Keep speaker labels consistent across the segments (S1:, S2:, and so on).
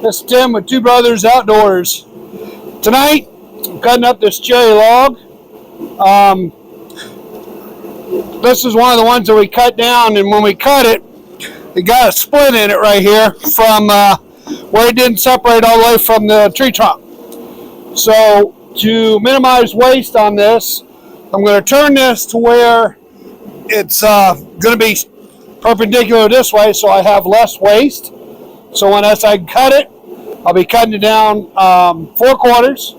S1: This is Tim with Two Brothers Outdoors. Tonight, I'm cutting up this cherry log. This is one of the ones that we cut down, and when we cut it, it got a split in it right here from where it didn't separate all the way from the tree trunk. So to minimize waste on this, I'm going to turn this to where it's going to be perpendicular this way, so I have less waste. So as I cut it, I'll be cutting it down 4 quarters.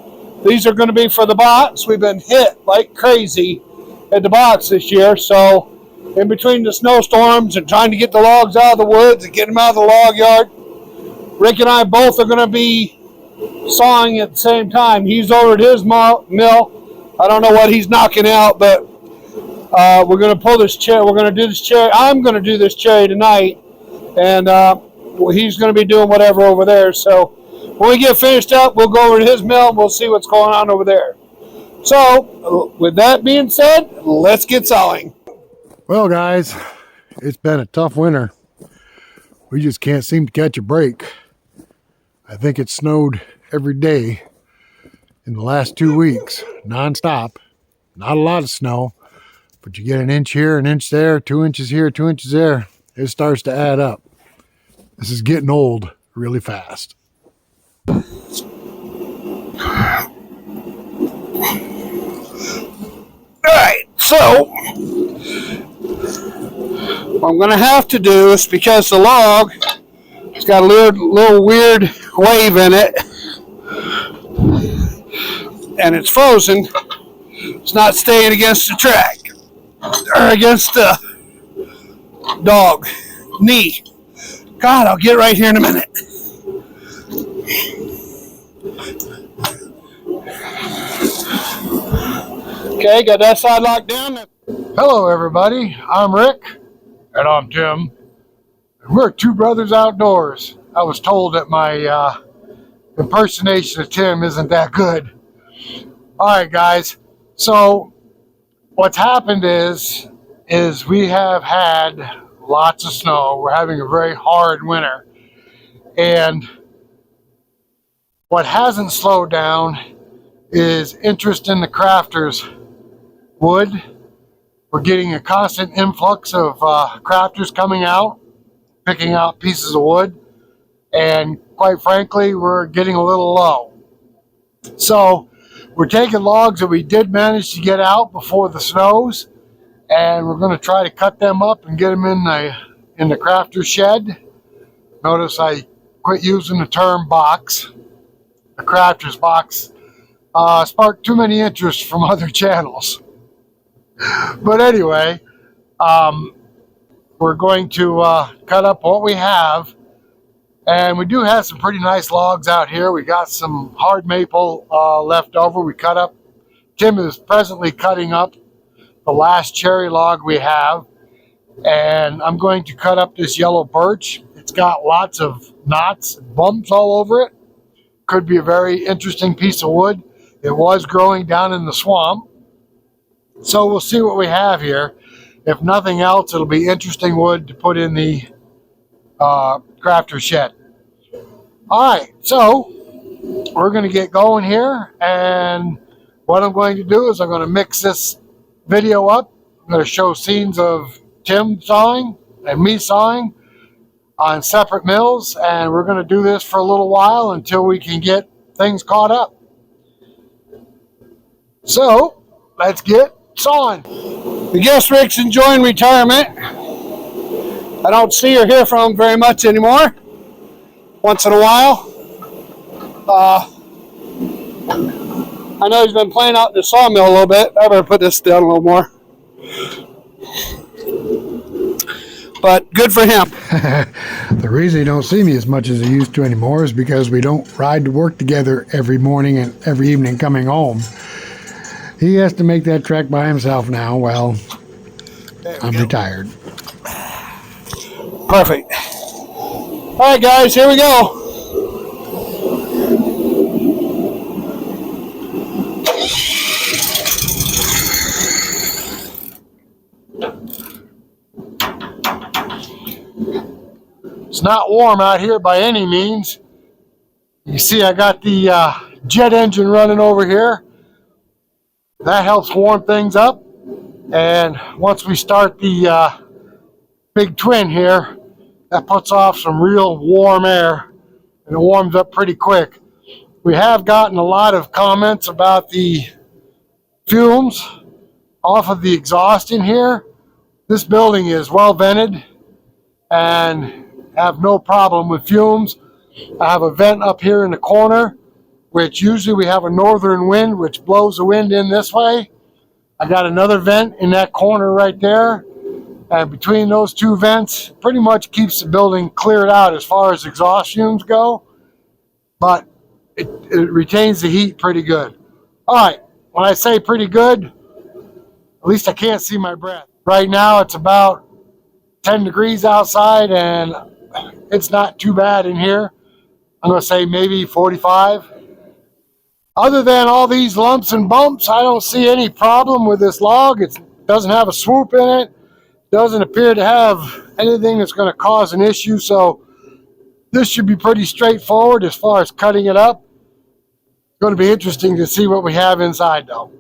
S1: These are going to be for the box. We've been hit like crazy at the box this year, so in between the snowstorms and trying to get the logs out of the woods and get them out of the log yard, Rick and I both are going to be sawing at the same time. He's over at his mill. I don't know what he's knocking out, but we're going to pull this cherry. We're going to do this cherry. I'm going to do this cherry tonight, and he's going to be doing whatever over there. So when we get finished up, we'll go over to his mill and we'll see what's going on over there. So with that being said, let's get sawing.
S2: Well, guys, it's been a tough winter. We just can't seem to catch a break. I think it snowed every day in the last 2 weeks, non-stop. Not a lot of snow, but you get an inch here, an inch there, 2 inches here, 2 inches there. It starts to add up. This is getting old really fast.
S1: Alright, so what I'm going to have to do is, because the log has got a little weird wave in it and it's frozen, it's not staying against the track or against the dog knee. God, I'll get right here in a minute. Okay, got that side locked down.
S2: Hello, everybody. I'm Rick. And I'm Tim. We're Two Brothers Outdoors. I was told that my impersonation of Tim isn't that good. All right, guys. So what's happened is we have had lots of snow. We're having a very hard winter. And what hasn't slowed down is interest in the crafters wood. We're getting a constant influx of crafters coming out, picking out pieces of wood, and quite frankly, we're getting a little low. So we're taking logs that we did manage to get out before the snows, and we're going to try to cut them up and get them in the crafter shed. Notice I quit using the term box. The crafter's box sparked too many interests from other channels. But anyway, we're going to cut up what we have, and we do have some pretty nice logs out here. We got some hard maple left over. We cut up. Tim is presently cutting up the last cherry log we have, and I'm going to cut up this yellow birch. It's got lots of knots and bumps all over it. Could be a very interesting piece of wood. It was growing down in the swamp. So we'll see what we have here. If nothing else, it'll be interesting wood to put in the crafter shed. All right, so we're going to get going here. And what I'm going to do is I'm going to mix this video up. I'm going to show scenes of Tim sawing and me sawing on separate mills. And we're going to do this for a little while until we can get things caught up. So let's get sawing.
S1: I guess Rick's enjoying retirement. I don't see or hear from him very much anymore. Once in a while. I know he's been playing out in the sawmill a little bit. I better put this down a little more. But good for him.
S2: The reason you don't see me as much as he used to anymore is because we don't ride to work together every morning and every evening coming home. He has to make that trek by himself now. Well, I'm retired.
S1: Perfect. All right, guys, here we go.
S2: It's not warm out here by any means. You see I got the jet engine running over here. That helps warm things up. And once we start the big twin here, that puts off some real warm air and it warms up pretty quick. We have gotten a lot of comments about the fumes off of the exhaust in here. This building is well vented and have no problem with fumes. I have a vent up here in the corner, which usually we have a northern wind, which blows the wind in this way. I got another vent in that corner right there. And between those two vents, pretty much keeps the building cleared out as far as exhaust fumes go. But it retains the heat pretty good. All right, when I say pretty good, at least I can't see my breath. Right now it's about 10 degrees outside and it's not too bad in here. I'm going to say maybe 45. Other than all these lumps and bumps, I don't see any problem with this log. It doesn't have a swoop in it. Doesn't appear to have anything that's going to cause an issue. So this should be pretty straightforward as far as cutting it up. It's going to be interesting to see what we have inside though.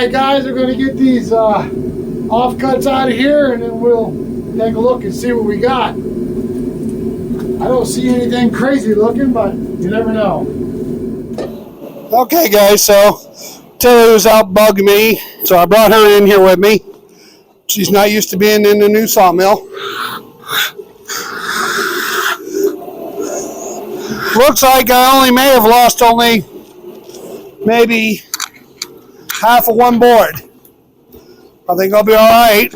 S2: right, guys, we're going to get these offcuts out of here, and then we'll take a look and see what we got. I don't see anything crazy looking, but you never know.
S1: Okay, guys, so Tilly was out bugging me, so I brought her in here with me. She's not used to being in the new sawmill. Looks like I may have lost maybe half of one board. I think I'll be all right.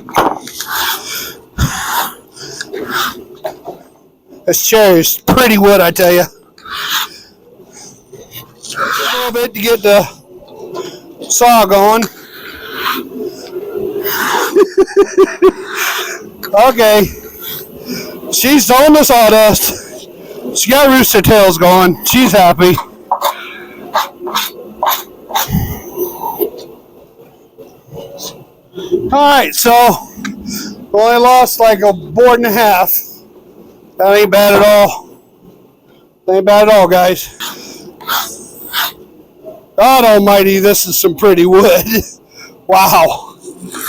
S1: This chair is pretty wood, I tell you. A little bit to get the saw going. Okay. She's on the sawdust. She got rooster tails going. She's happy. Alright, so only lost like a board and a half. That ain't bad at all. That ain't bad at all, guys. God almighty, this is some pretty wood. Wow.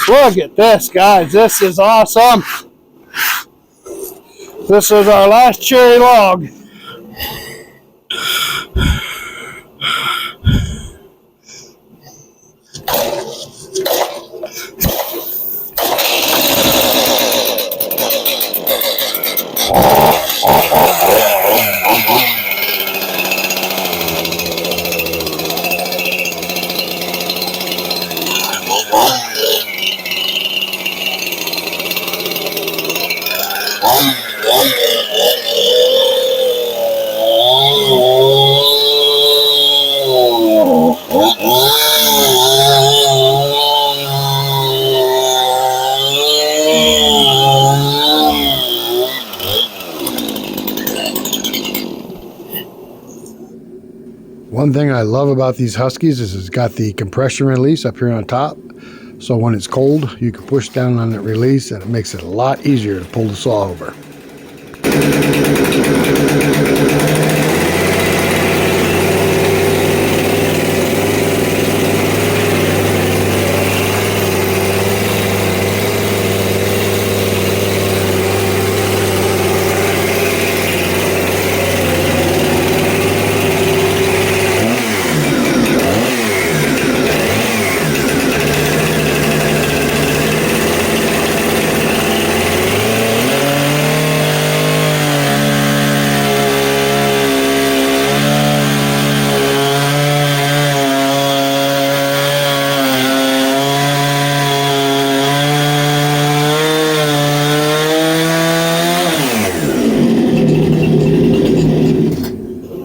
S1: Look at this, guys. This is awesome. This is our last cherry log.
S2: One thing I love about these Huskies is it's got the compression release up here on top. So when it's cold, you can push down on that release and it makes it a lot easier to pull the saw over.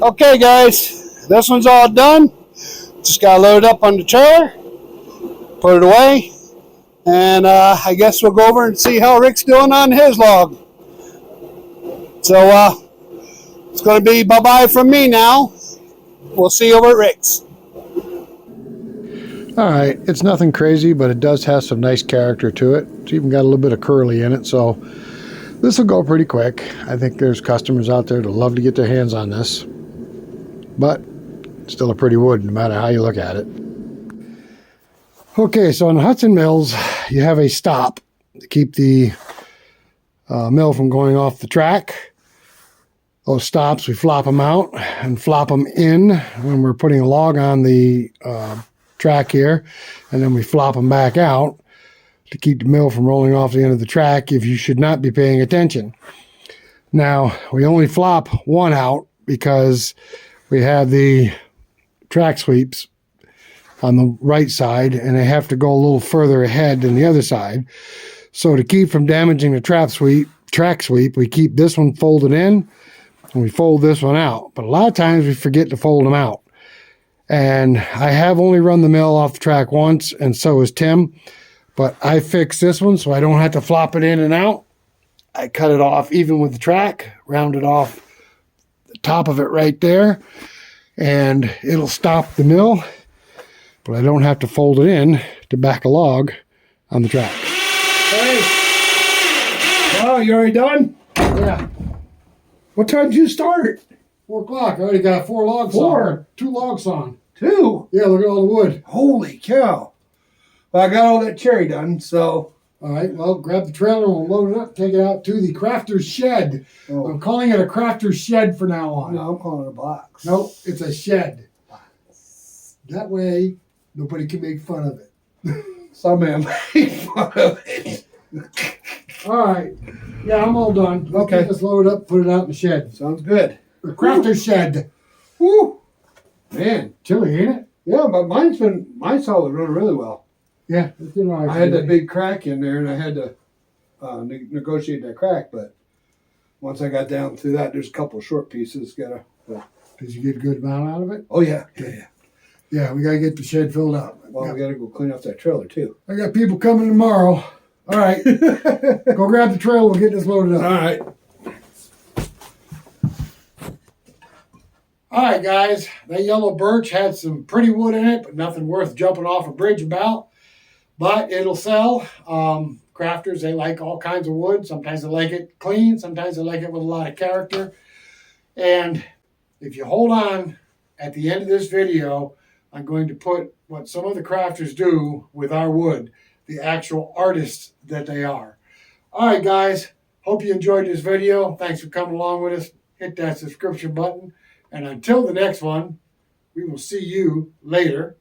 S1: Okay, guys, this one's all done. Just got to load it up on the trailer, put it away, and I guess we'll go over and see how Rick's doing on his log. So it's going to be bye-bye from me now. We'll see you over at Rick's.
S2: All right, it's nothing crazy, but it does have some nice character to it. It's even got a little bit of curly in it, so this will go pretty quick. I think there's customers out there that love to get their hands on this, but still a pretty wood no matter how you look at it. Okay, so on the Hud-son mills, you have a stop to keep the mill from going off the track. Those stops, we flop them out and flop them in when we're putting a log on the track here, and then we flop them back out to keep the mill from rolling off the end of the track if you should not be paying attention. Now, we only flop one out because we have the track sweeps on the right side, and they have to go a little further ahead than the other side. So to keep from damaging the track sweep, we keep this one folded in, and we fold this one out. But a lot of times we forget to fold them out. And I have only run the mill off the track once, and so has Tim. But I fixed this one so I don't have to flop it in and out. I cut it off even with the track, rounded off the top of it right there, and it'll stop the mill, but I don't have to fold it in to back a log on the track.
S1: Hey! Oh, you already done?
S2: Yeah.
S1: What time did you start?
S2: 4 o'clock. I already got 4 logs on. 2 logs on.
S1: 2?
S2: Yeah, look at all the wood.
S1: Holy cow. But I got all that cherry done, so.
S2: All right, well, grab the trailer and we'll load it up, take it out to the crafter's shed.
S1: Oh.
S2: I'm calling it a crafter's shed for now on.
S1: No, I'm calling it a box.
S2: Nope, it's a shed. That way, nobody can make fun of it.
S1: Some man made fun of it.
S2: All right. Yeah, I'm all done. Let's
S1: Okay.
S2: get this loaded up, put it out in the shed.
S1: Sounds good.
S2: The crafter's shed.
S1: Woo! Man.
S2: Chilly, ain't it?
S1: Yeah, but mine's held really, really well.
S2: Yeah, it's been all right.
S1: I had that big crack in there, and I had to negotiate that crack. But once I got down through that, there's a couple of short pieces. Did
S2: you get a good amount out of it?
S1: Oh yeah, yeah.
S2: Yeah, we gotta get the shed filled up.
S1: Well, we gotta go clean up that trailer too.
S2: I got people coming tomorrow. All right, go grab the trailer. We'll get this loaded up.
S1: All right.
S2: All right, guys. That yellow birch had some pretty wood in it, but nothing worth jumping off a bridge about. But it'll sell. Crafters, they like all kinds of wood. Sometimes they like it clean. Sometimes they like it with a lot of character. And if you hold on, at the end of this video, I'm going to put what some of the crafters do with our wood, the actual artists that they are. All right, guys. Hope you enjoyed this video. Thanks for coming along with us. Hit that subscription button. And until the next one, we will see you later.